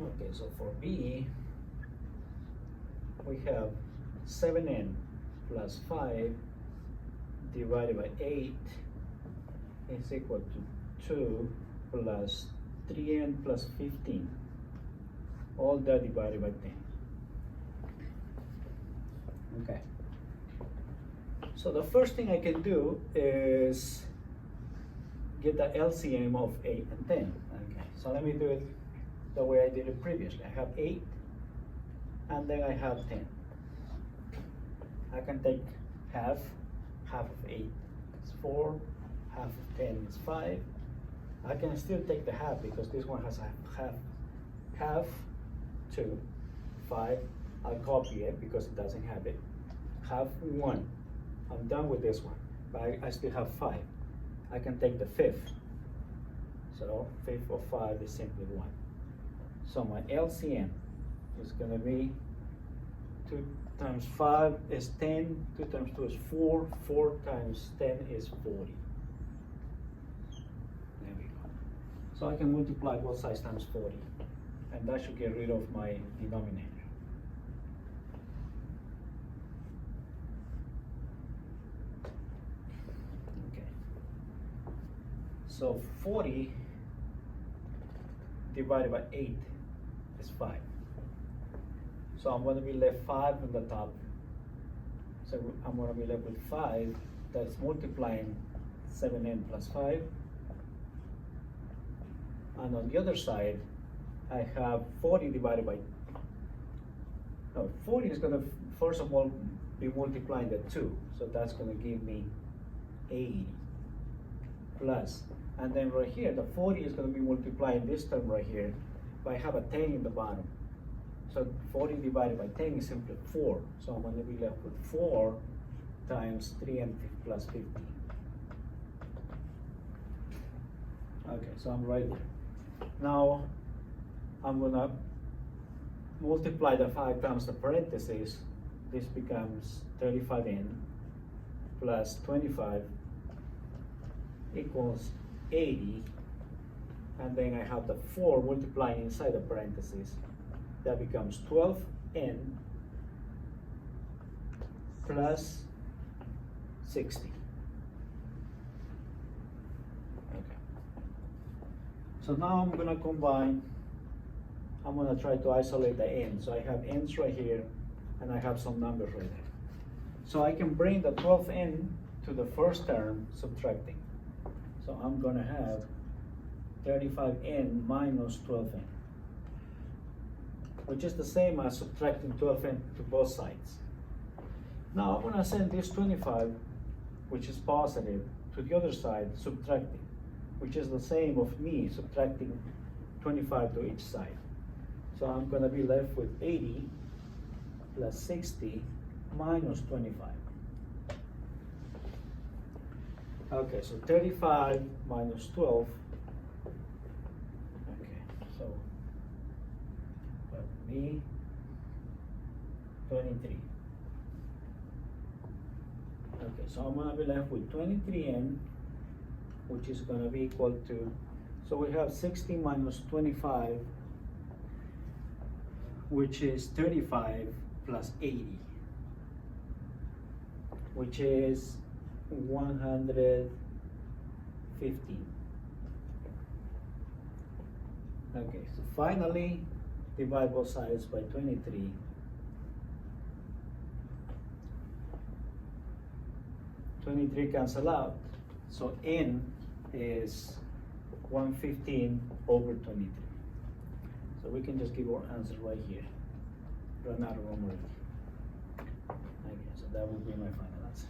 Okay, so for B, we have 7n plus 5 divided by 8 is equal to 2 plus 3n plus 15, all that divided by 10. Okay. So the first thing I can do is get the LCM of 8 and 10. Okay, so let me do it the way I did it previously. I have 8 and then I have 10. I can take half of 8 is 4, half of 10 is 5. I can still take the half because this one has a half 2, 5. I'll copy it because it doesn't have it. Half 1. I'm done with this one, but I still have 5. I can take the fifth. So fifth of 5 is simply 1. So my LCM is going to be 2 times 5 is 10, 2 times 2 is 4, 4 times 10 is 40. There we go. So I can multiply both sides times 40, and that should get rid of my denominator. Okay. So 40 divided by 8 is 5. So I'm going to be left 5 on the top. So I'm going to be left with 5 that's multiplying 7n plus 5. And on the other side, I have 40 divided by, no, 40 is going to first of all be multiplying the 2. So that's going to give me 80 plus. And then right here, the 40 is going to be multiplying this term right here, but I have a 10 in the bottom. So 40 divided by 10 is simply 4. So I'm going to be left with 4 times 3n plus 50. Okay, so I'm right there. Now I'm going to multiply the 5 times the parentheses. This becomes 35n plus 25 equals 80. And then I have the 4 multiplying inside the parentheses. That becomes 12n plus 60. Okay. So now I'm going to combine. I'm going to try to isolate the n. So I have n's right here, and I have some numbers right there. So I can bring the 12n to the first term, subtracting. So I'm going to have 35n minus 12n, which is the same as subtracting 12n to both sides. Now I'm going to send this 25, which is positive, to the other side, subtracting, which is the same of me subtracting 25 to each side. So I'm going to be left with 80 plus 60 minus 25. Okay, so 35 minus 12. Okay, so me 23. Okay, so I'm going to be left with 23n, which is going to be equal to, so we have 60 minus 25, which is 35 plus 80, which is 115. Okay, so finally divide both sides by 23. Cancel out, so n is 115 over 23. So we can just give our answer right here. Run out of room already. Okay, so that will be my final answer.